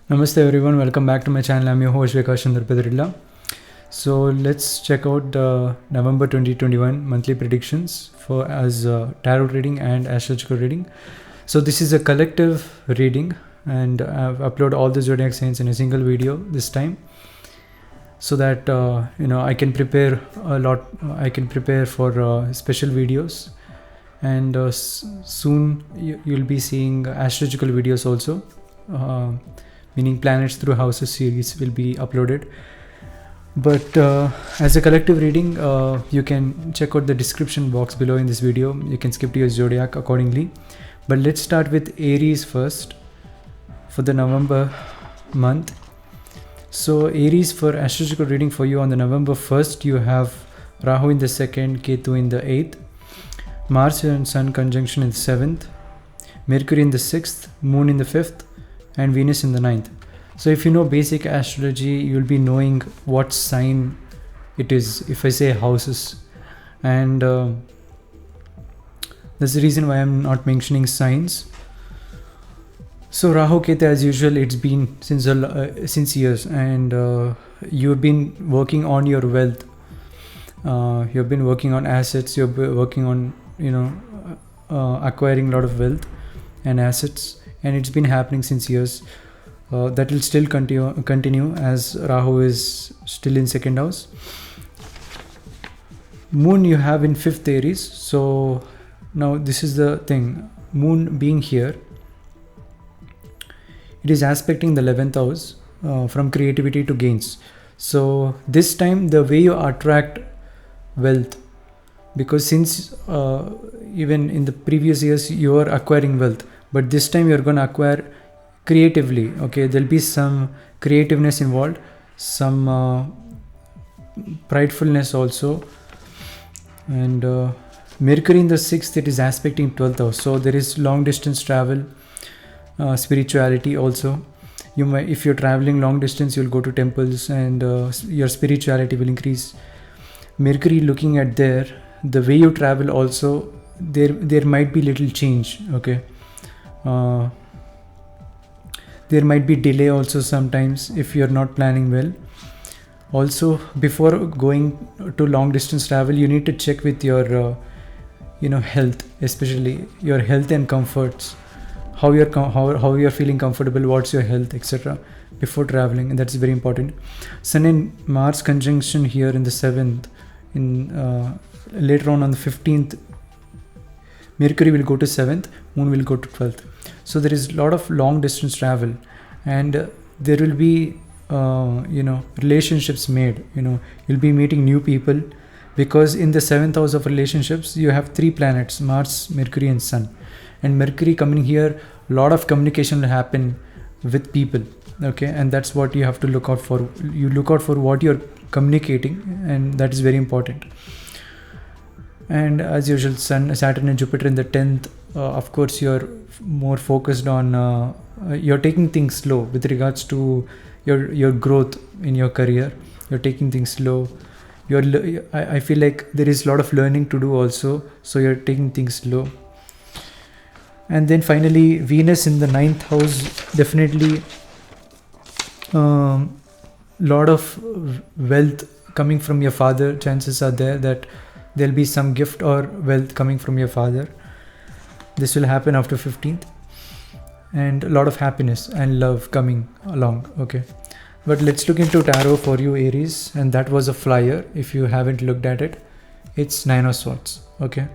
Namaste everyone, welcome back to my channel. I'm your host Vikas Chandra Pedrilla. So let's check out the November 2021 monthly predictions for as tarot reading and astrological reading. So this is a collective reading and I've uploaded all the zodiac signs in a single video this time so that I can prepare a lot. I can prepare for special videos and soon you'll be seeing astrological videos also. Meaning planets through houses series will be uploaded, but as a collective reading you can check out the description box below in this video. You can skip to your zodiac accordingly, but let's start with Aries first for the November month. So Aries, for astrological reading for you on the November 1st, you have Rahu in the 2nd, Ketu in the 8th, Mars and Sun conjunction in the 7th, Mercury in the 6th, Moon in the 5th, and Venus in the 9th. So if you know basic astrology, you'll be knowing what sign it is if I say houses, and that's the reason why I'm not mentioning signs. So Rahu Ketu, as usual, it's been since years, and you've been working on your wealth. You've been working on assets. You've been working on acquiring a lot of wealth and assets, and it's been happening since years. That will still continue as Rahu is still in 2nd house. Moon you have in 5th Aries. So now this is the thing, Moon being here, it is aspecting the 11th house from creativity to gains. So this time the way you attract wealth, because since even in the previous years you are acquiring wealth, but this time you're going to acquire creatively. Okay, there'll be some creativeness involved, some pridefulness also, and Mercury in the 6th, it is aspecting 12th house. So there is long distance travel, spirituality also. You might, if you're traveling long distance, you'll go to temples and your spirituality will increase. Mercury looking at there, the way you travel also, there might be little change. Okay, there might be delay also sometimes if you're not planning well. Also, before going to long distance travel, you need to check with your health, especially your health and comforts, how you're feeling comfortable, what's your health, etc. before traveling, and that's very important. Sun and Mars conjunction here in the 7th. In later on the 15th, Mercury will go to 7th, Moon will go to 12th. So there is a lot of long distance travel, and there will be relationships made. You'll be meeting new people, because in the 7th house of relationships you have 3 planets, Mars, Mercury and Sun. And Mercury coming here, a lot of communication will happen with people. Okay, and that's what you have to look out for. You look out for what you're communicating, and that is very important. And as usual, Sun, Saturn and Jupiter in the 10th. Of course, you're more focused on you're taking things slow with regards to your growth in your career. You're taking things slow. I feel like there is a lot of learning to do also, so you're taking things slow. And then finally, Venus in the 9th house, definitely lot of wealth coming from your father. Chances are there that there'll be some gift or wealth coming from your father. This will happen after 15th, and a lot of happiness and love coming along. Okay, but let's look into tarot for you, Aries, and that was a flyer. If you haven't looked at it, it's 9 of Swords. Okay,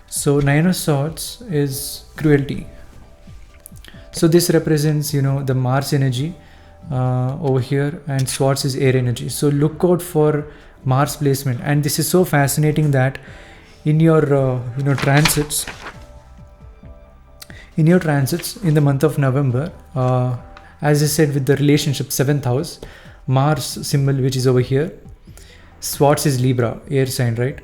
so 9 of Swords is cruelty. So this represents the Mars energy over here, and Swords is air energy. So look out for Mars placement, and this is so fascinating that in your transits, in the month of November, as I said, with the relationship 7th house, Mars symbol, which is over here, Swords is Libra, air sign, right?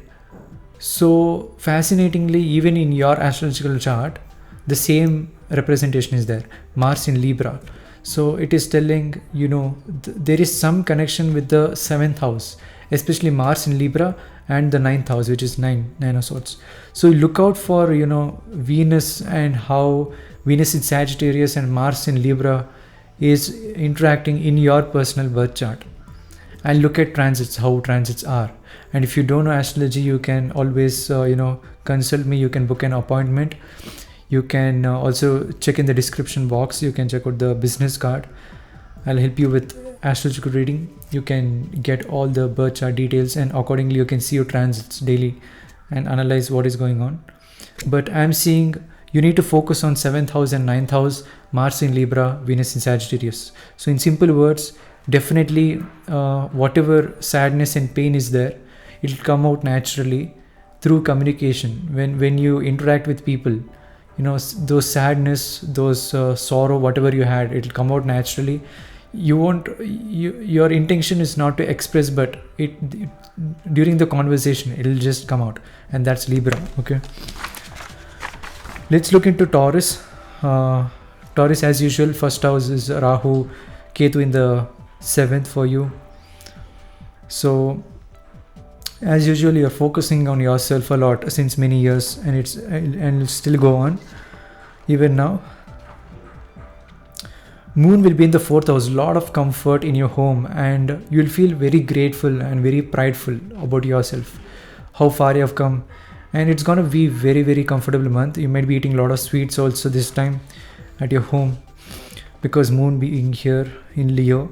So fascinatingly, even in your astrological chart, the same representation is there, Mars in Libra. So it is telling there is some connection with the 7th house, especially Mars in Libra and the 9th house, which is 9 of Swords. So look out for Venus, and how Venus in Sagittarius and Mars in Libra is interacting in your personal birth chart, and look at transits, how transits are. And if you don't know astrology, you can always consult me. You can book an appointment. You can also check in the description box. You can check out the business card. I'll help you with astrological reading. You can get all the birth chart details, and accordingly you can see your transits daily and analyze what is going on. But I'm seeing you need to focus on 7th house and 9th house, Mars in Libra, Venus in Sagittarius. So in simple words, definitely whatever sadness and pain is there, it'll come out naturally through communication. When you interact with people, those sadness, those sorrow, whatever you had, it'll come out naturally. Your intention is not to express, but during the conversation it'll just come out, and that's Libra. Okay, let's look into Taurus. Taurus, as usual, first house is Rahu, Ketu in the 7th for you. So as usual, you're focusing on yourself a lot since many years, and it'll still go on even now. Moon will be in the 4th house, a lot of comfort in your home, and you'll feel very grateful and very prideful about yourself, how far you have come. And it's gonna be very, very comfortable month. You might be eating a lot of sweets also this time at your home, because Moon being here in Leo.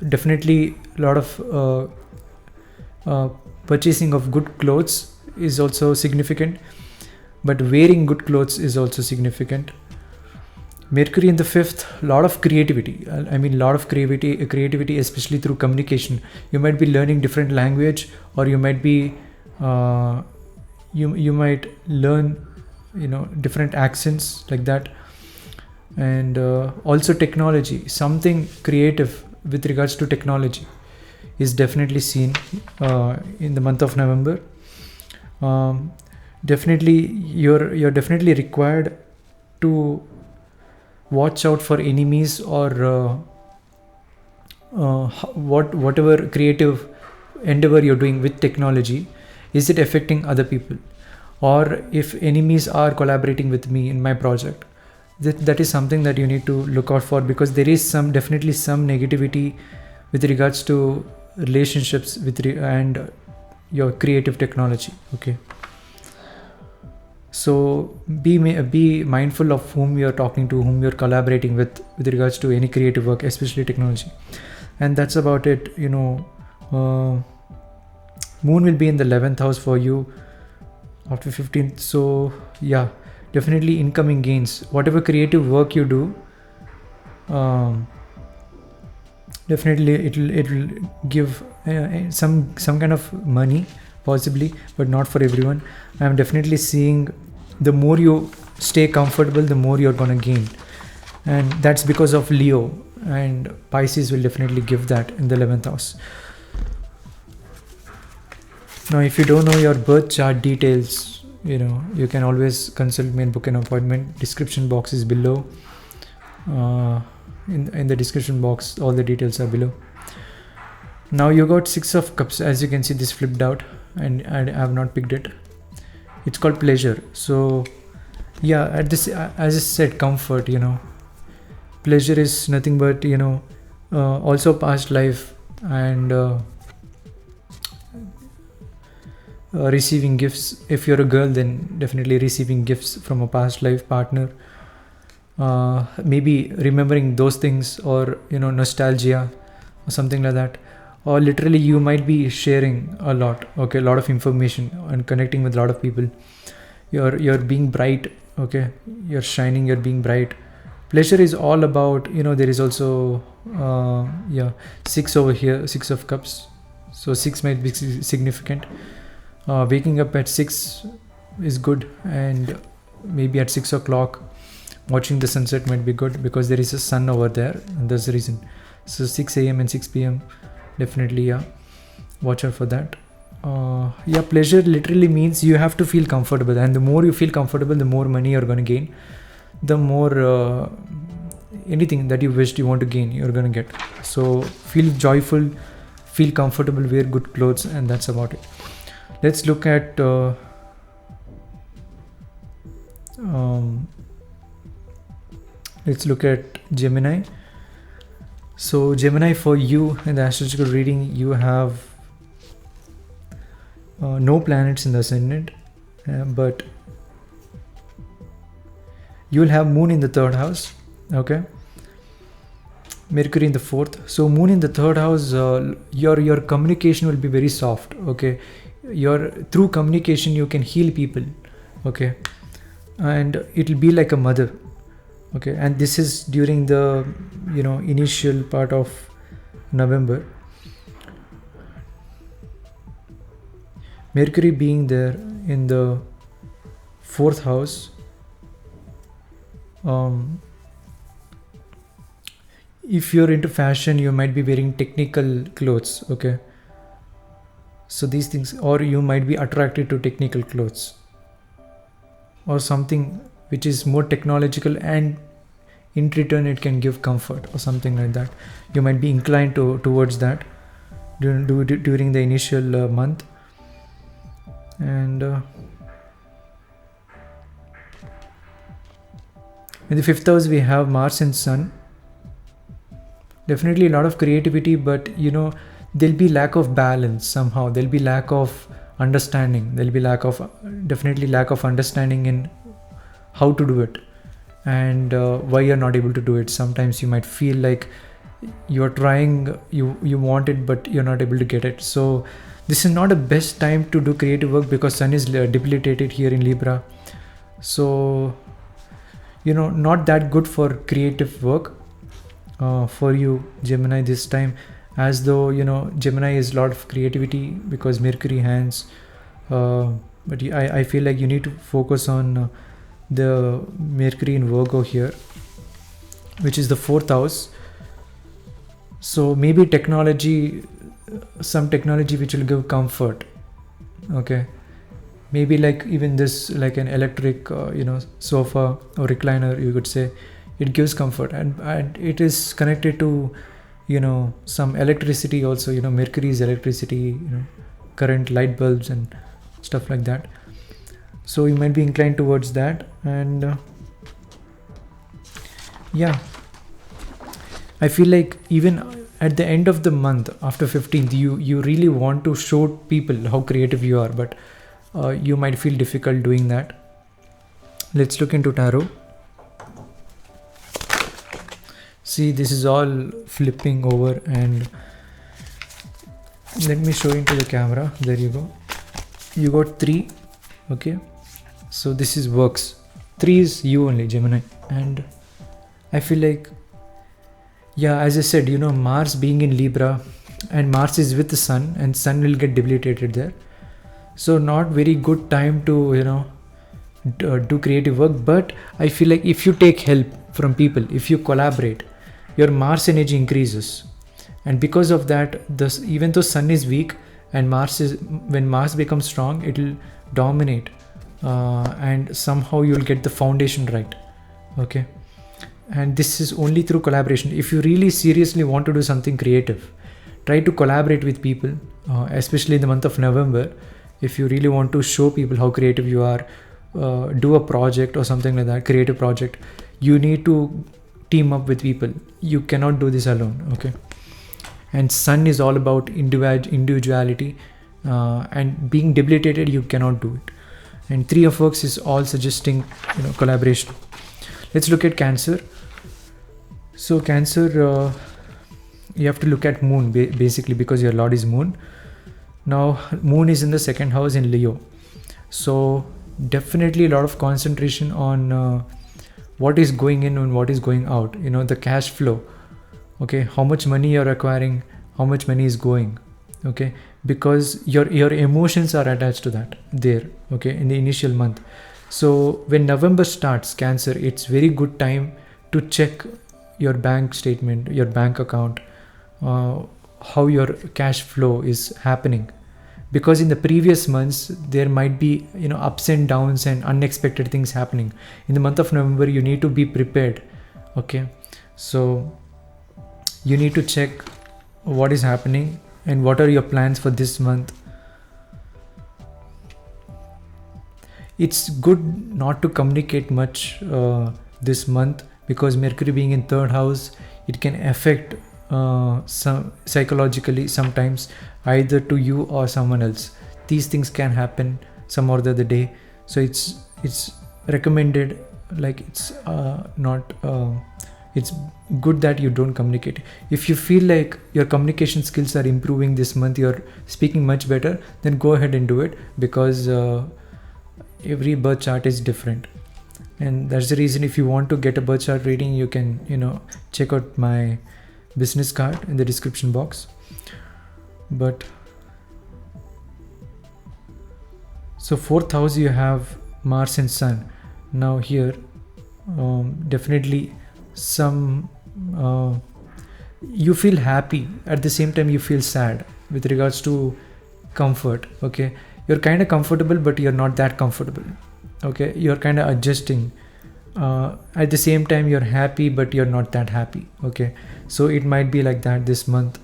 Definitely a lot of purchasing of good clothes is also significant, but wearing good clothes is also significant. Mercury in the 5th, lot of creativity. Lot of creativity, especially through communication. You might be learning different language, or you might be you might learn different accents like that. And also technology, something creative with regards to technology is definitely seen in the month of November. Definitely you're definitely required to watch out for enemies, or whatever creative endeavor you're doing with technology, is it affecting other people, or if enemies are collaborating with me in my project. That is something that you need to look out for, because there is definitely some negativity with regards to relationships and your creative technology. Okay, so be mindful of whom you're talking to, whom you're collaborating with regards to any creative work, especially technology. And that's about it. Moon will be in the 11th house for you after 15th. So yeah, definitely incoming gains, whatever creative work you do, definitely it'll give some kind of money possibly, but not for everyone. I'm definitely seeing the more you stay comfortable, the more you're gonna gain, and that's because of Leo, and Pisces will definitely give that in the 11th house. Now if you don't know your birth chart details, you can always consult me and book an appointment. Description box is below. In the description box, all the details are below. Now you got 6 of Cups. As you can see, this flipped out and I have not picked it. It's called pleasure. So yeah, at this, as I said, comfort, pleasure is nothing but also past life, and receiving gifts. If you're a girl, then definitely receiving gifts from a past life partner, maybe remembering those things, or nostalgia or something like that. Or literally you might be sharing a lot of information and connecting with a lot of people. You're being bright, you're shining, you're being bright. Pleasure is all about, there is also 6 over here, 6 of Cups. So 6 might be significant. Waking up at 6 is good, and maybe at 6 o'clock watching the sunset might be good, because there is a sun over there, and that's the reason. So 6 a.m. and 6 p.m. definitely, watch out for that. Pleasure literally means you have to feel comfortable, and the more you feel comfortable, the more money you're going to gain. The more anything that you wished you want to gain, you're going to get. So feel joyful, feel comfortable, wear good clothes, and that's about it. Let's look at Let's look at Gemini. So Gemini, for you in the astrological reading, you have no planets in the ascendant, but you will have Moon in the third house. Okay, Mercury in the fourth. So Moon in the third house, your communication will be very soft. Okay, through communication you can heal people. Okay, and it will be like a mother. Okay, and this is during the initial part of November. Mercury being there in the fourth house, if you're into fashion, you might be wearing technical clothes. Okay, so these things, or you might be attracted to technical clothes or something which is more technological, and in return it can give comfort or something like that. You might be inclined towards that during the initial month. And in the fifth house we have Mars and Sun. Definitely a lot of creativity, but there'll be lack of balance somehow. There'll be lack of understanding. There'll be definitely lack of understanding in how to do it, and why you're not able to do it. Sometimes you might feel like you're trying, you want it, but you're not able to get it. So this is not the best time to do creative work, because Sun is debilitated here in Libra. So not that good for creative work for you, Gemini, this time. As though Gemini is a lot of creativity because Mercury hands, but I feel like you need to focus on the Mercury in Virgo here, which is the fourth house. So maybe some technology which will give comfort. Okay, maybe like even this, like an electric sofa or recliner, you could say. It gives comfort, and it is connected to some electricity also. Mercury is electricity, current, light bulbs and stuff like that. So you might be inclined towards that. And yeah, I feel like even at the end of the month, after 15th, you really want to show people how creative you are, but you might feel difficult doing that. Let's look into tarot. See, this is all flipping over, and let me show into the camera. There you go. You got 3. Okay, so this is works. 3 is you only, Gemini. And I feel like, yeah, as I said, Mars being in Libra, and Mars is with the Sun, and Sun will get debilitated there. So not very good time to do creative work. But I feel like if you take help from people, if you collaborate, your Mars energy increases. And because of that, even though Sun is weak, and when Mars becomes strong, it will dominate, and somehow you'll get the foundation right. Okay, and this is only through collaboration. If you really seriously want to do something creative, try to collaborate with people, especially in the month of November. If you really want to show people how creative you are, do a project or something like that, creative project, you need to team up with people. You cannot do this alone. Okay, and Sun is all about individuality, and being debilitated, you cannot do it. And 3 of Works is all suggesting collaboration. Let's look at Cancer. So Cancer, you have to look at Moon basically, because your Lord is Moon. Now Moon is in the second house in Leo, so definitely a lot of concentration on what is going in and what is going out, the cash flow. Okay, how much money you're acquiring, how much money is going. Okay, because your emotions are attached to that there. Okay, in the initial month. So when November starts, Cancer, it's very good time to check your bank statement, your bank account, how your cash flow is happening. Because in the previous months, there might be ups and downs and unexpected things happening. In the month of November, you need to be prepared. Okay, so you need to check what is happening and what are your plans for this month. It's good not to communicate much this month, because Mercury being in third house, it can affect some psychologically sometimes, either to you or someone else. These things can happen some or the other day, so it's recommended, like it's not it's good that you don't communicate. If you feel like your communication skills are improving this month, you're speaking much better, then go ahead and do it, because every birth chart is different. And that's the reason, if you want to get a birth chart reading, you can check out my business card in the description box. But so fourth house, you have Mars and Sun. Now here definitely some you feel happy, at the same time you feel sad with regards to comfort. Okay, you're kind of comfortable, but you're not that comfortable. Okay, you're kind of adjusting. At the same time you're happy, but you're not that happy. Okay, so it might be like that this month.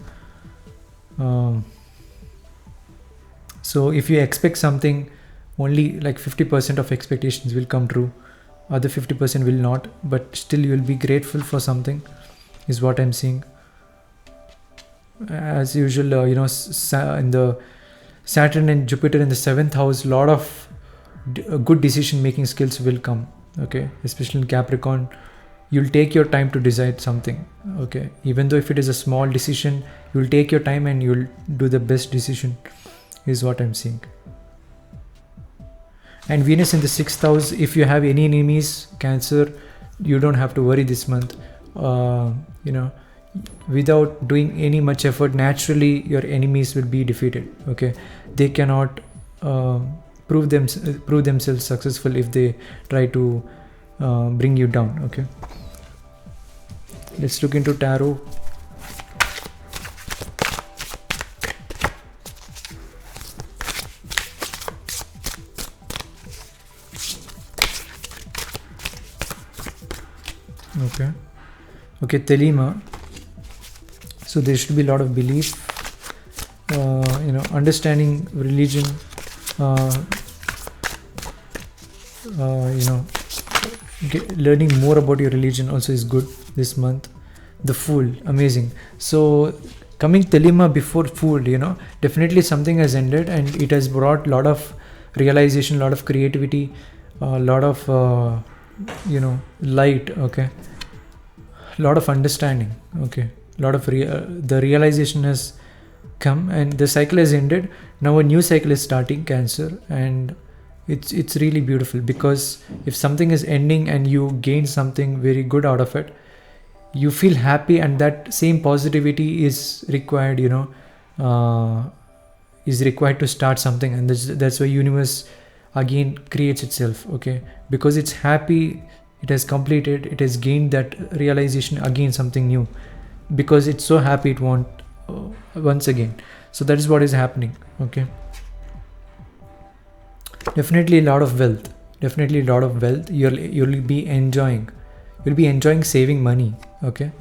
So if you expect something, only like 50% of expectations will come true, other 50% will not, but still you will be grateful for something, is what I'm seeing. As usual, in the Saturn and Jupiter in the 7th house, a lot of good decision making skills will come. Okay, especially in Capricorn, you'll take your time to decide something. Okay, even though if it is a small decision, you'll take your time and you'll do the best decision, is what I'm seeing. And Venus in the 6th house, if you have any enemies, Cancer, you don't have to worry this month. Without doing any much effort, naturally your enemies will be defeated. Okay, they cannot prove themselves successful if they try to bring you down. Okay, let's look into tarot. Okay, Telima. So there should be a lot of belief, understanding religion, learning more about your religion also is good this month. The Fool, amazing. So coming Telima before Fool, definitely something has ended, and it has brought a lot of realization, a lot of creativity, a lot of light. Okay, a lot of understanding. Okay, a lot of the realization has come, and the cycle has ended. Now a new cycle is starting, Cancer, and it's really beautiful, because if something is ending and you gain something very good out of it, you feel happy, and that same positivity is required, is required to start something. And that's why universe again creates itself. Okay, because it's happy, it has completed, it has gained that realization, again something new, because it's so happy it want once again. So that is what is happening. Okay, definitely a lot of wealth, you'll be enjoying saving money. Okay,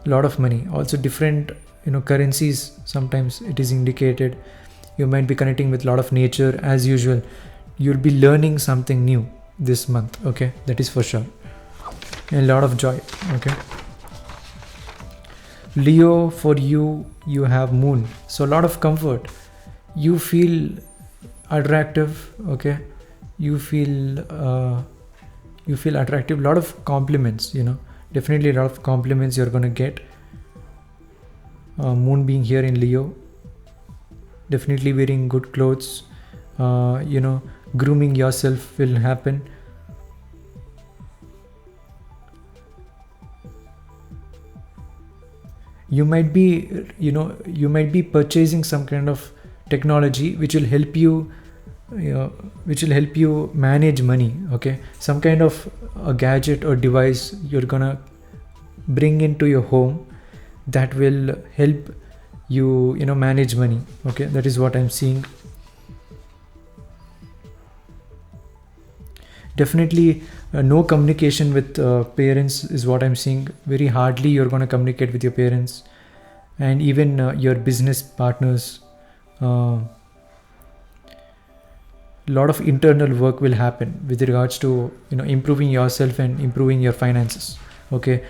a lot of money, also different currencies. Sometimes it is indicated you might be connecting with a lot of nature. As usual, you'll be learning something new this month. Okay, that is for sure, and a lot of joy. Okay, Leo, for you have Moon, so a lot of comfort, you feel attractive. Okay, you feel attractive, a lot of compliments, definitely a lot of compliments you're going to get. Moon being here in Leo, definitely wearing good clothes, grooming yourself will happen. You might be purchasing some kind of technology which will help you manage money. Okay, some kind of a gadget or device you're gonna bring into your home that will help you manage money. Okay, that is what I'm seeing. Definitely no communication with parents is what I'm seeing. Very hardly you're going to communicate with your parents, and even your business partners. Lot of internal work will happen with regards to improving yourself and improving your finances. okay,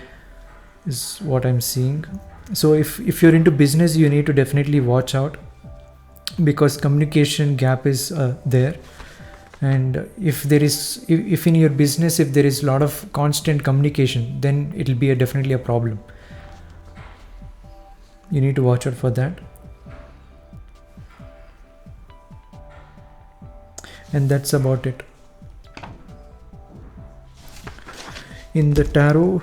is what I'm seeing. So if you're into business, you need to definitely watch out, because communication gap is there. And if there is, if in your business, if there is a lot of constant communication, then it'll be definitely a problem. You need to watch out for that. And that's about it. In the tarot,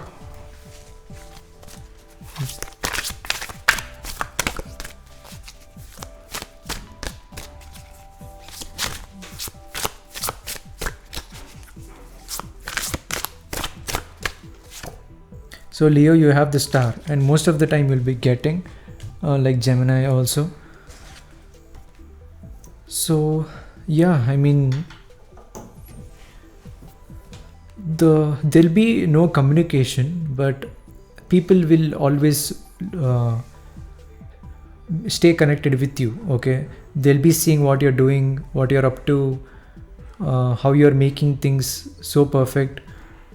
so Leo, you have the star, and most of the time you'll be getting like Gemini also. So yeah, I mean, there'll be no communication, but people will always stay connected with you. Okay, they'll be seeing what you're doing, what you're up to, how you're making things so perfect,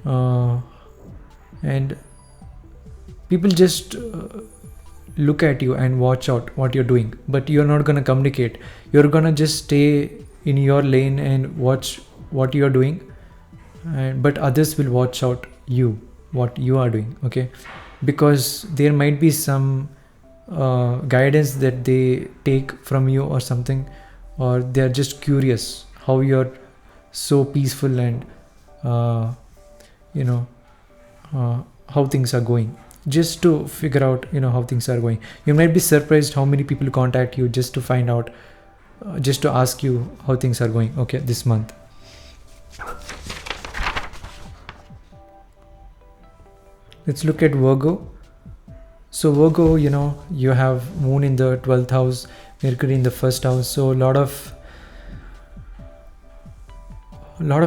and people just look at you and watch out what you're doing, but you're not going to communicate. You're going to just stay in your lane and watch what you're doing, but others will watch out you, what you are doing. Okay, because there might be some guidance that they take from you or something, or they're just curious how you're so peaceful and how things are going, just to figure out how things are going. You might be surprised how many people contact you just to find out, just to ask you how things are going, okay, this month. Let's look at Virgo. So Virgo, you have Moon in the 12th house, Mercury in the first house. So a lot of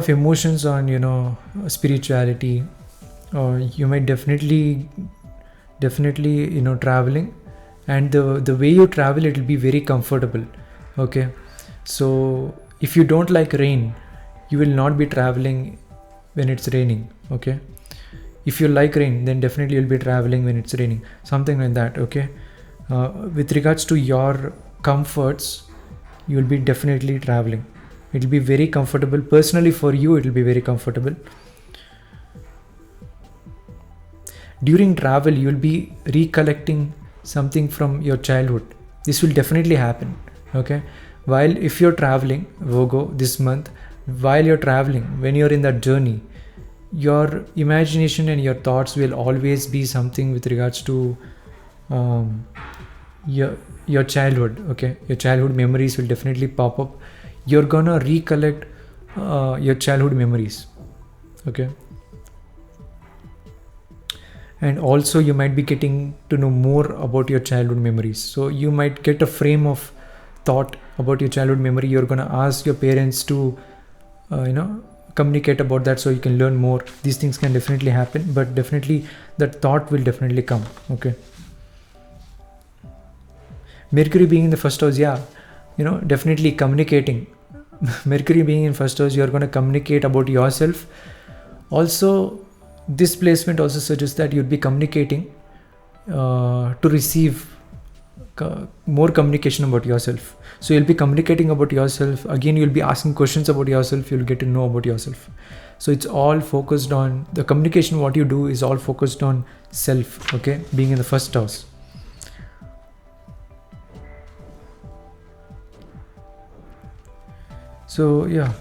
emotions on spirituality, or you might definitely traveling, and the way you travel, it will be very comfortable. Okay, so if you don't like rain, you will not be traveling when it's raining. Okay, if you like rain, then definitely you'll be traveling when it's raining, something like that. Okay, with regards to your comforts, you'll be definitely traveling. It'll be very comfortable. Personally for you, it'll be very comfortable. During travel, you'll be recollecting something from your childhood. This will definitely happen. Okay, while if you're traveling, Virgo, this month, while you're traveling, when you're in that journey, your imagination and your thoughts will always be something with regards to your childhood. Okay, your childhood memories will definitely pop up. You're gonna recollect your childhood memories. Okay, and also you might be getting to know more about your childhood memories. So you might get a frame of thought about your childhood memory. You're gonna ask your parents to communicate about that, so you can learn more. These things can definitely happen, but definitely that thought will definitely come. Okay, Mercury being in the first house, yeah, definitely communicating. Mercury being in first house, you're going to communicate about yourself. Also, this placement also suggests that you'd be communicating to receive more communication about yourself. So you'll be communicating about yourself. Again, you'll be asking questions about yourself. You'll get to know about yourself. So it's all focused on the communication. What you do is all focused on self. Okay, being in the first house. So yeah,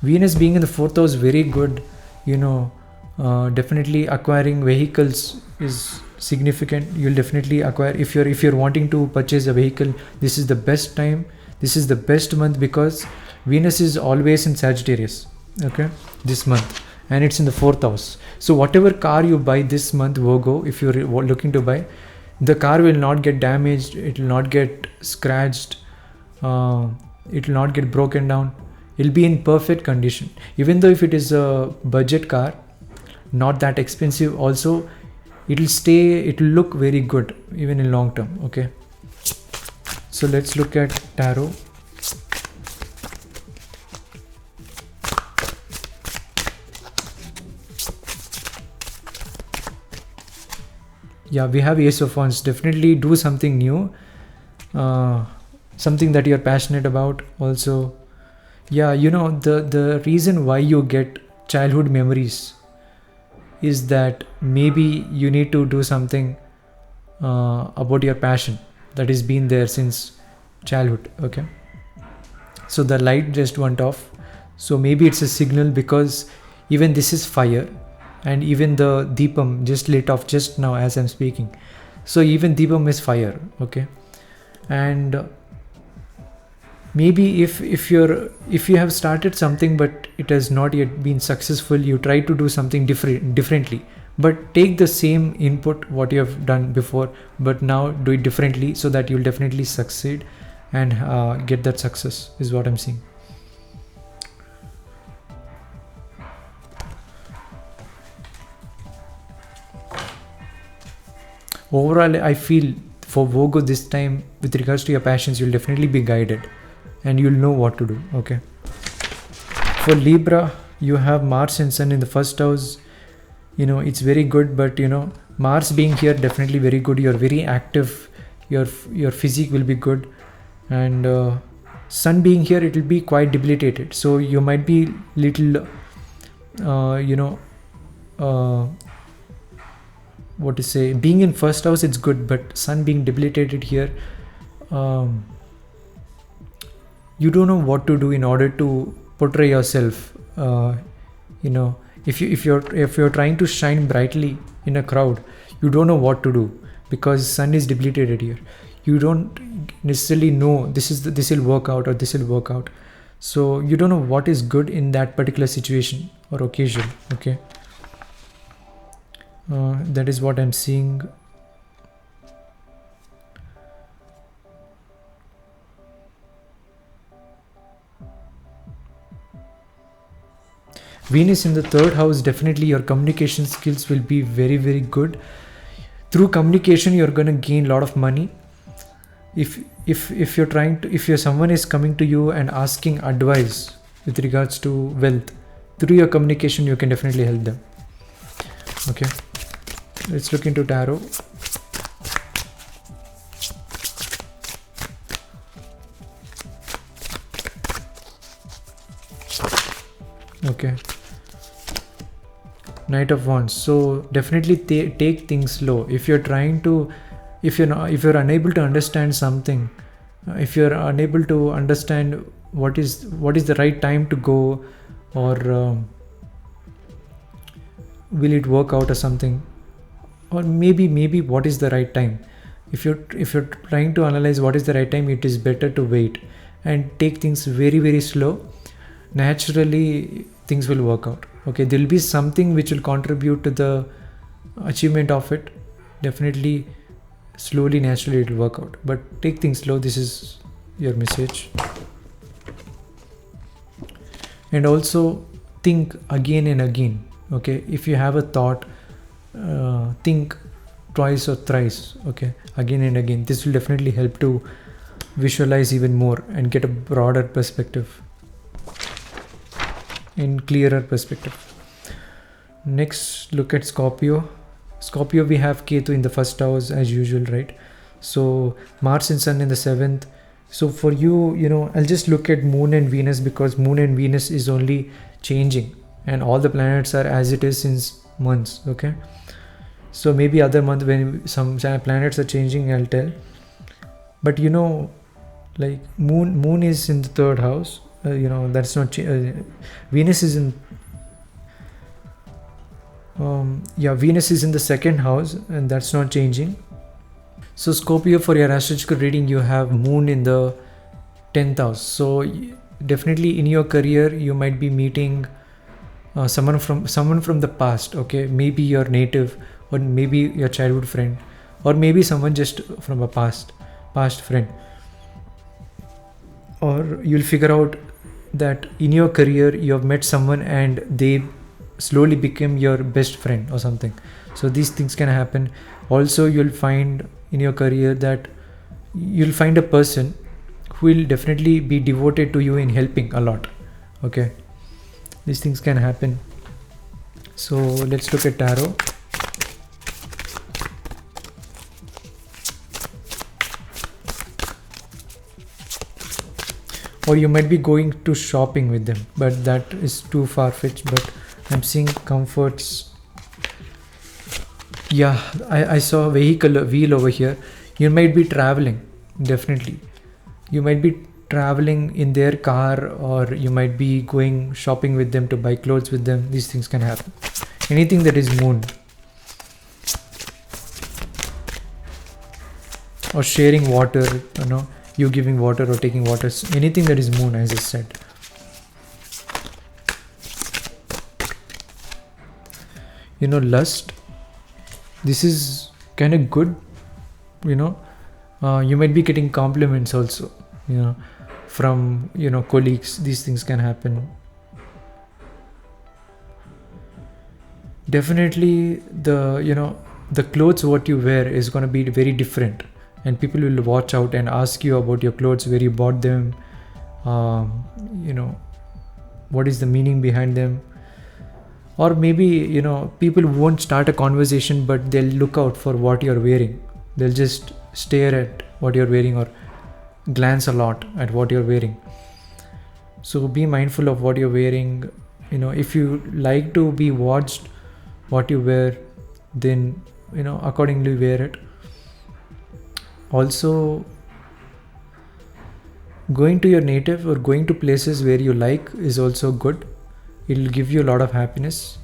Venus being in the fourth house, very good. Definitely acquiring vehicles is significant. You'll definitely acquire, if you're wanting to purchase a vehicle, this is the best time. This is the best month, because Venus is always in Sagittarius. Okay, this month, and it's in the fourth house. So whatever car you buy this month, Virgo, if you're looking to buy, the car will not get damaged. It will not get scratched. It will not get broken down. It'll be in perfect condition. Even though if it is a budget car, not that expensive, also it will look very good even in long term. Okay, so let's look at tarot. Yeah, we have Ace of Wands. Definitely do something new, something that you're passionate about. Also, yeah, the reason why you get childhood memories is that maybe you need to do something about your passion that has been there since childhood. Okay, so the light just went off, so maybe it's a signal, because even this is fire, and even the deepam just lit off just now as I'm speaking. So even deepam is fire. Okay, and maybe if you have started something but it has not yet been successful, you try to do something differently, but take the same input what you have done before, but now do it differently, so that you'll definitely succeed and get that success, is what I'm seeing. Overall, I feel for Virgo this time, with regards to your passions, you'll definitely be guided and you'll know what to do. Okay, for Libra, you have Mars and Sun in the first house. It's very good, but Mars being here, definitely very good. You're very active, your physique will be good, and Sun being here, it will be quite debilitated, so you might be little what to say, being in first house it's good, but Sun being debilitated here, you don't know what to do in order to portray yourself. If you're trying to shine brightly in a crowd, you don't know what to do, because Sun is debilitated here. You don't necessarily know this will work out or this will work out, so you don't know what is good in that particular situation or occasion. Okay, that is what I'm seeing. Venus in the third house, definitely your communication skills will be very, very good. Through communication, you're going to gain a lot of money. If you're someone is coming to you and asking advice with regards to wealth, through your communication, you can definitely help them. Okay, let's look into tarot. Okay, Knight of Wands. So definitely take things slow. If you're unable to understand something, if you're unable to understand what is the right time to go, or will it work out or something, or maybe what is the right time, if you're trying to analyze what is the right time, it is better to wait and take things very, very slow. Naturally things will work out. Okay, there'll be something which will contribute to the achievement of it. Definitely slowly, naturally it will work out, but take things slow. This is your message. And also think again and again. Okay, if you have a thought, think twice or thrice. Okay, again and again. This will definitely help to visualize even more and get a broader perspective, in clearer perspective. Next, look at Scorpio. Scorpio, we have Ketu in the first house as usual, right? So Mars and Sun in the 7th. So for you, I'll just look at Moon and Venus, because Moon and Venus is only changing and all the planets are as it is since months. Okay, so maybe other month when some planets are changing, I'll tell. But like Moon is in the 3rd house. That's not Venus is in Venus is in the 2nd house, and that's not changing. So Scorpio, for your astrological reading, you have Moon in the 10th house. So definitely in your career you might be meeting someone from the past. Okay, maybe your native, or maybe your childhood friend, or maybe someone just from a past friend. Or you'll figure out that in your career you have met someone and they slowly become your best friend or something. So these things can happen. Also, you'll find in your career that you'll find a person who will definitely be devoted to you in helping a lot. Okay, these things can happen. So let's look at tarot. or you might be going to shopping with them, but that is too far-fetched. But I'm seeing comforts. Yeah, I saw a vehicle wheel over here. You might be traveling, definitely. You might be traveling in their car, or you might be going shopping with them to buy clothes with them. These things can happen. Anything that is moon, or sharing water, you giving water or taking water, anything that is moon, as I said. Lust, this is kind of good. You might be getting compliments also, from colleagues. These things can happen. Definitely the clothes what you wear is going to be very different, and people will watch out and ask you about your clothes, where you bought them, what is the meaning behind them. Or maybe people won't start a conversation, but they'll look out for what you're wearing. They'll just stare at what you're wearing, or glance a lot at what you're wearing. So be mindful of what you're wearing. If you like to be watched what you wear, then accordingly wear it. Also, going to your native or going to places where you like is also good. It will give you a lot of happiness.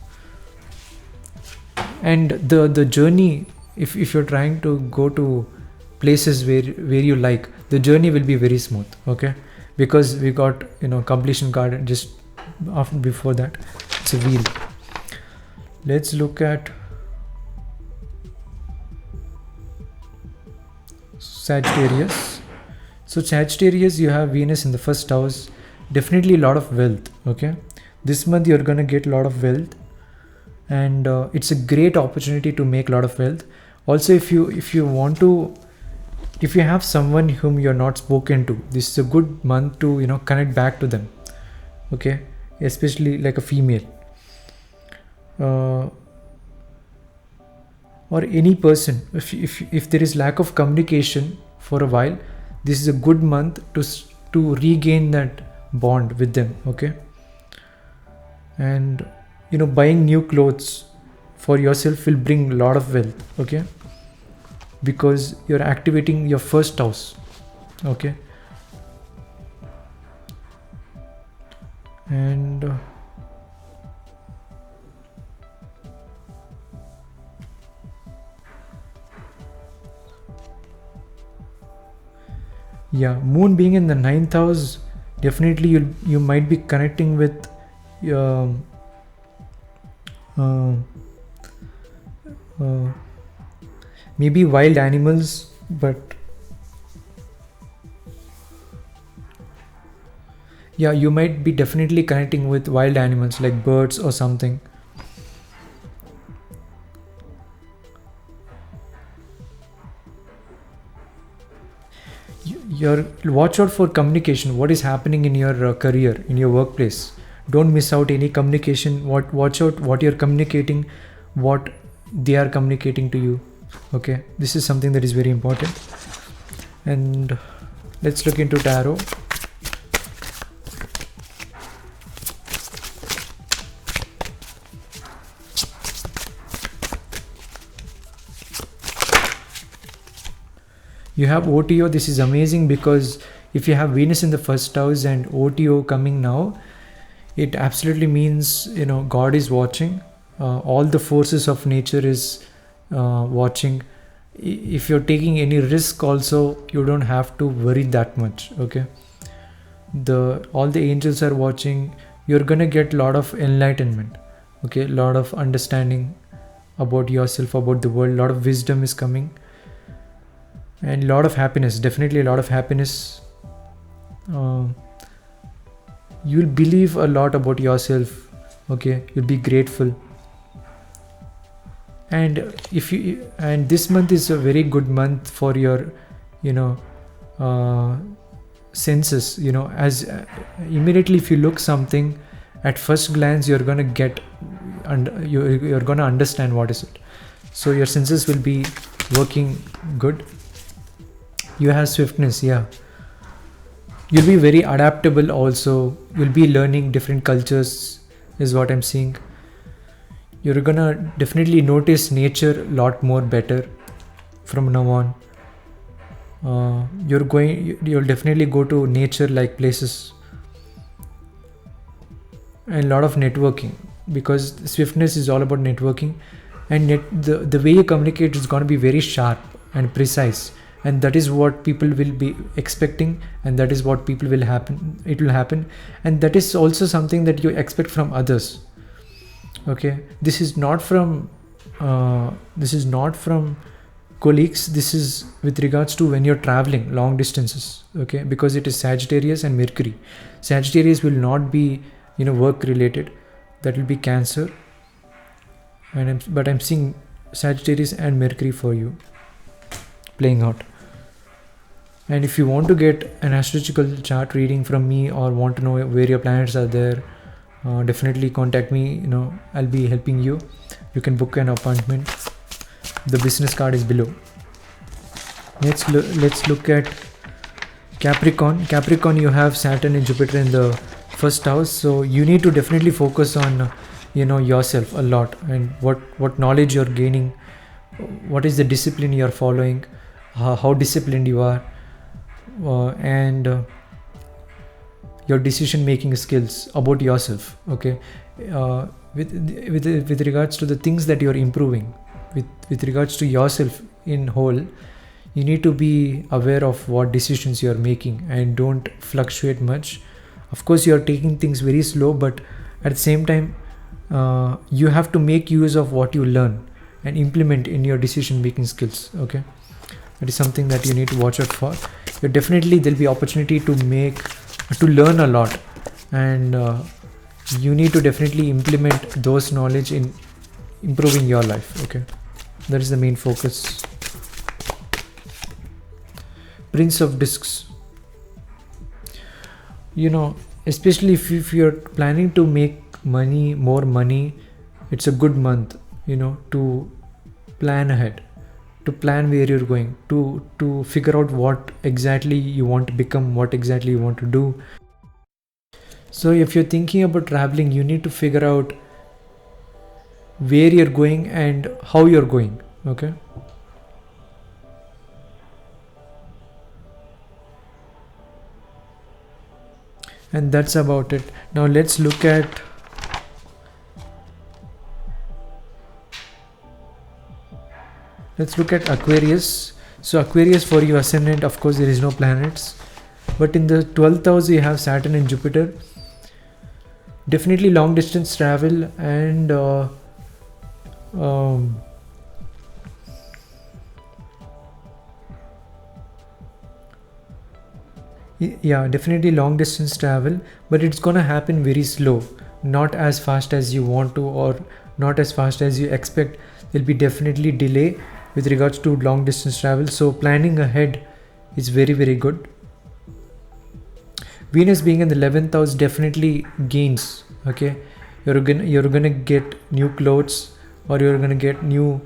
And the journey, if you're trying to go to places where you like, the journey will be very smooth, okay? Because we got completion card just after, before that. It's a wheel. Let's look at Sagittarius. So Sagittarius, you have Venus in the first house. Definitely a lot of wealth, okay? This month you're gonna get a lot of wealth, and it's a great opportunity to make a lot of wealth. Also, if you have someone whom you're not spoken to, this is a good month to connect back to them, okay? Especially like a female, or any person. If there is lack of communication for a while, this is a good month to regain that bond with them, okay? And buying new clothes for yourself will bring a lot of wealth, okay? Because you're activating your first house, okay? And yeah, moon being in the 9th house, definitely you might be connecting with maybe wild animals, but yeah, you might be definitely connecting with wild animals like birds or something. Watch out for communication. What is happening in your career, in your workplace? Don't miss out any communication. Watch out what you're communicating, what they are communicating to you, okay? This is something that is very important. And let's look into tarot. You have OTO. This is amazing, because if you have Venus in the first house and OTO coming now, it absolutely means God is watching. All the forces of nature is watching. If you're taking any risk also, you don't have to worry that much, okay? All the angels are watching. You're gonna get a lot of enlightenment, okay? A lot of understanding about yourself, about the world. A lot of wisdom is coming, and a lot of happiness. Definitely a lot of happiness. You'll believe a lot about yourself, okay? You'll be grateful. And and this month is a very good month for your senses. As immediately if you look something, at first glance you're gonna get, and you're gonna understand what is it. So your senses will be working good. You have swiftness, yeah. You'll be very adaptable also. You'll be learning different cultures, is what I'm seeing. You're gonna definitely notice nature a lot more better from now on. You'll definitely go to nature like places, and a lot of networking, because swiftness is all about networking, and the way you communicate is going to be very sharp and precise, and that is what people will be expecting, and that is what people will happen it will happen, and that is also something that you expect from others. Okay, this is not from colleagues. This is with regards to when you're traveling long distances. Okay, because it is Sagittarius and Mercury. Sagittarius will not be work related, that will be Cancer, but I'm seeing Sagittarius and Mercury for you playing out. And if you want to get an astrological chart reading from me, or want to know where your planets are there, definitely contact me. I'll be helping you. You can book an appointment. The business card is below. Let's look at Capricorn. Capricorn, you have Saturn and Jupiter in the first house, so you need to definitely focus on yourself a lot, and what knowledge you're gaining, what is the discipline you're following, how disciplined you are, and your decision making skills about yourself. Okay, with regards to the things that you're improving, with regards to yourself in whole, you need to be aware of what decisions you're making and don't fluctuate much. Of course, you're taking things very slow, but at the same time, you have to make use of what you learn and implement in your decision making skills. Okay, that is something that you need to watch out for. Definitely there'll be opportunity to learn a lot, and you need to definitely implement those knowledge in improving your life. Okay, that is the main focus. Prince of Discs. Especially if you're planning to make more money, it's a good month to plan ahead, to plan where you're going, to figure out what exactly you want to become, what exactly you want to do. So if you're thinking about traveling, you need to figure out where you're going and how you're going. Okay, and that's about it. Now let's look at Aquarius. So Aquarius, for you ascendant, of course there is no planets, but in the 12th house you have Saturn and Jupiter. Definitely long distance travel, and yeah, definitely long distance travel, but it's gonna happen very slow, not as fast as you want to, or not as fast as you expect. There'll be definitely delay with regards to long distance travel, so planning ahead is very, very good. Venus being in the 11th house definitely gains. Okay, you're gonna get new clothes, or you're gonna get new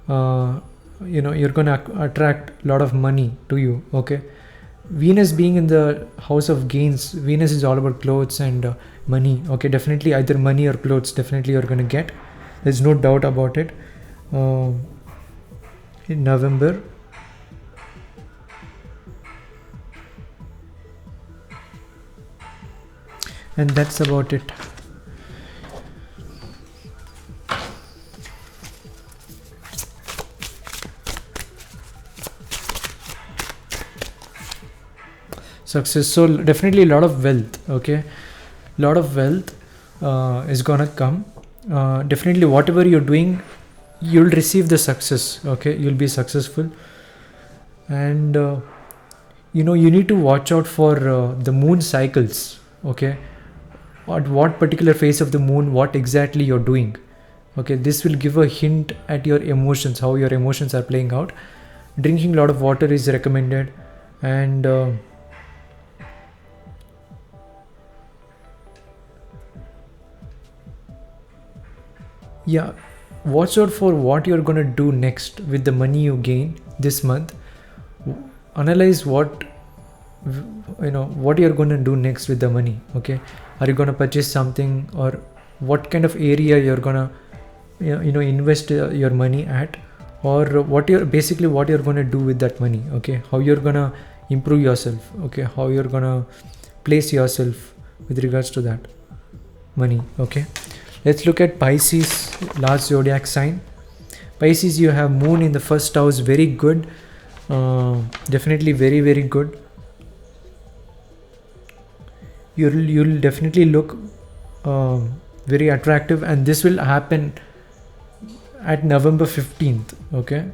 you're gonna attract a lot of money to you. Okay, Venus being in the house of gains, Venus is all about clothes and money. Okay, definitely either money or clothes, definitely you're gonna get. There's no doubt about it. In November, and that's about it. Success. So definitely a lot of wealth. Okay, lot of wealth is gonna come. Definitely whatever you're doing, you'll receive the success. Okay, you'll be successful, and you need to watch out for the moon cycles. Okay, at what particular phase of the moon, what exactly you're doing. Okay, this will give a hint at your emotions, how your emotions are playing out. Drinking a lot of water is recommended, and yeah, watch out for what you're going to do next with the money you gain this month. Analyze what what you're going to do next with the money. Okay, are you going to purchase something, or what kind of area you're going to invest your money at, or what you're going to do with that money. Okay, how you're going to improve yourself. Okay, how you're going to place yourself with regards to that money. Okay, let's look at Pisces, last zodiac sign. Pisces, you have moon in the first house, very good. Definitely very, very good. You'll definitely look very attractive, and this will happen at November 15th. Okay,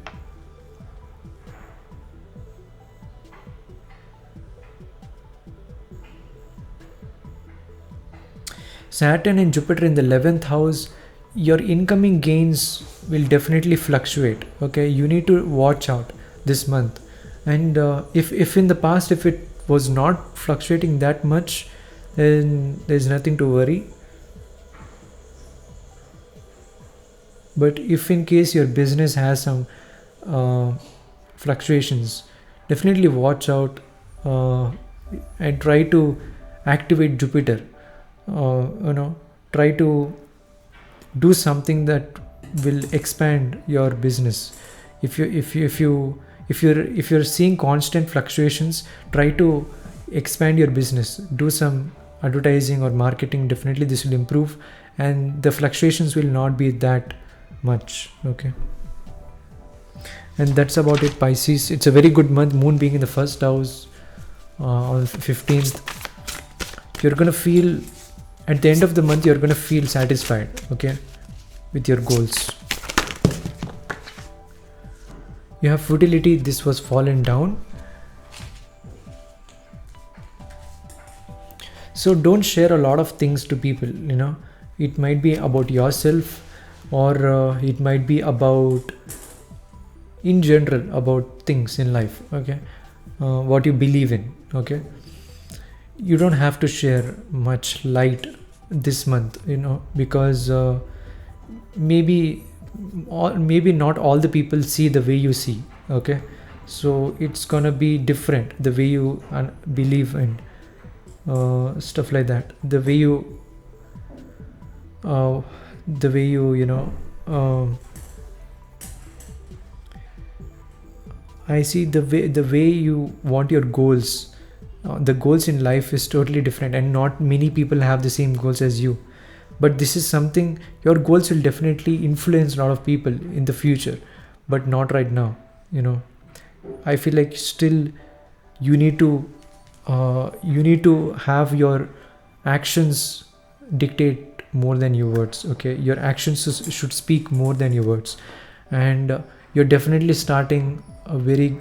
Saturn and Jupiter in the 11th house, your incoming gains will definitely fluctuate. Okay, you need to watch out this month. And if in the past, if it was not fluctuating that much, then there's nothing to worry. But if in case your business has some fluctuations, definitely watch out and try to activate Jupiter. Try to do something that will expand your business. If you're seeing constant fluctuations, try to expand your business. Do some advertising or marketing. Definitely this will improve, and the fluctuations will not be that much. Okay, and that's about it, Pisces. It's a very good month, moon being in the first house on 15th. You're gonna feel, at the end of the month, you're gonna feel satisfied, okay, with your goals. You have fertility, this was fallen down. So don't share a lot of things to people. It might be about yourself, or it might be about, in general, about things in life. Okay, what you believe in. Okay, you don't have to share much light this month, because maybe not all the people see the way you see. Okay, so it's gonna be different, the way you believe in stuff like that, the way you I see the way you want your goals. The goals in life is totally different, and not many people have the same goals as you. But this is something, your goals will definitely influence a lot of people in the future, but not right now. I feel like still you need to have your actions dictate more than your words. Okay, your actions should speak more than your words, and you're definitely starting a very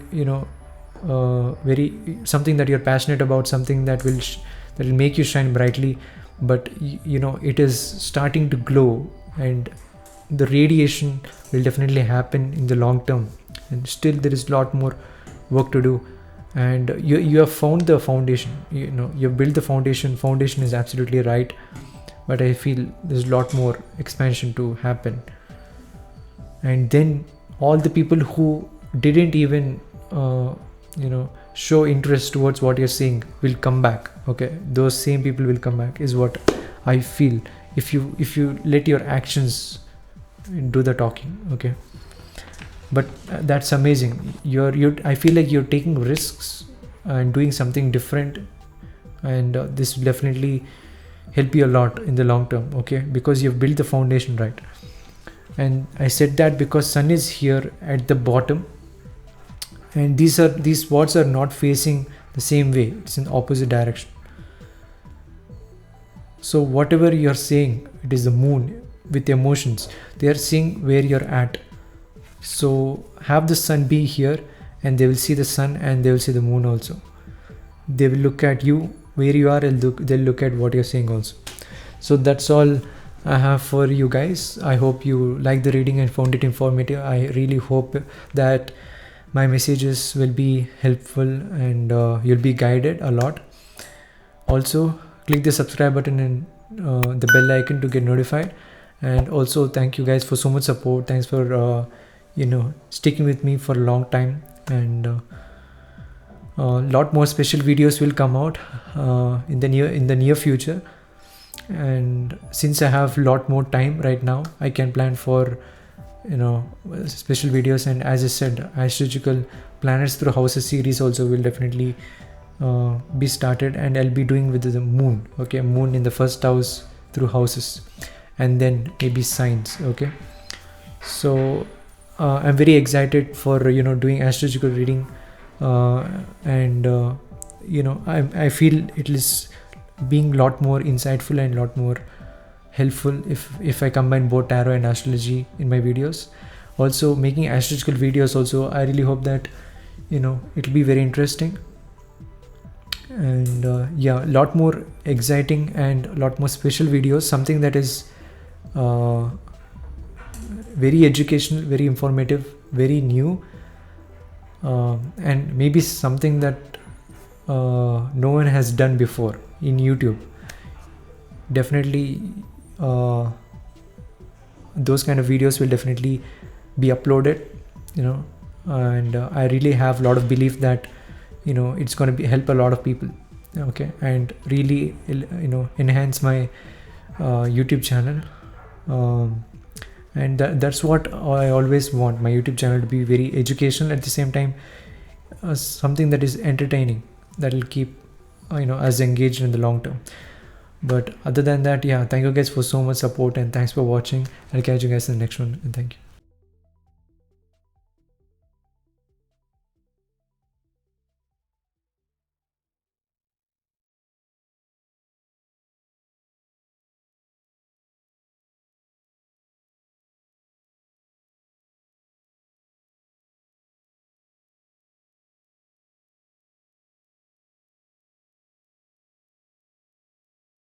very something that you're passionate about, something that will make you shine brightly. But it is starting to glow, and the radiation will definitely happen in the long term, and still there is a lot more work to do. And you have found the foundation. You've built the foundation is absolutely right, but I feel there's a lot more expansion to happen. And then all the people who didn't even show interest towards what you're saying will come back. Okay, those same people will come back, is what I feel, if you let your actions do the talking. Okay, but that's amazing. I feel like you're taking risks and doing something different, and this will definitely help you a lot in the long term. Okay, because you've built the foundation right. And I said that because sun is here at the bottom, and these spots are not facing the same way, it's in opposite direction. So whatever you're saying, it is the moon with emotions, they are seeing where you're at. So have the sun be here, and they will see the sun, and they will see the moon also. They will look at you where you are, and they'll look at what you're saying also. So that's all I have for you guys. I hope you liked the reading and found it informative. I really hope that my messages will be helpful, and you'll be guided a lot. Also, click the subscribe button and the bell icon to get notified. And also, thank you guys for so much support. Thanks for sticking with me for a long time. And Lot more special videos will come out in the near future. And since I have lot more time right now, I can plan for special videos. And as I said, astrological planets through houses series also will definitely be started, and I'll be doing with the moon. Okay, moon in the first house through houses, and then maybe signs. Okay, so I'm very excited for doing astrological reading, and I feel it is being a lot more insightful and a lot more helpful if I combine both tarot and astrology in my videos. Also making astrological videos also, I really hope that it'll be very interesting, and yeah, a lot more exciting and a lot more special videos, something that is very educational, very informative, very new, and maybe something that no one has done before in YouTube. Definitely those kind of videos will definitely be uploaded, and I really have a lot of belief that it's going to help a lot of people. Okay, and really enhance my YouTube channel, and that's what I always want my YouTube channel to be: very educational, at the same time something that is entertaining, that will keep us engaged in the long term. But other than that, yeah, thank you guys for so much support, and thanks for watching. I'll catch you guys in the next one, and thank you.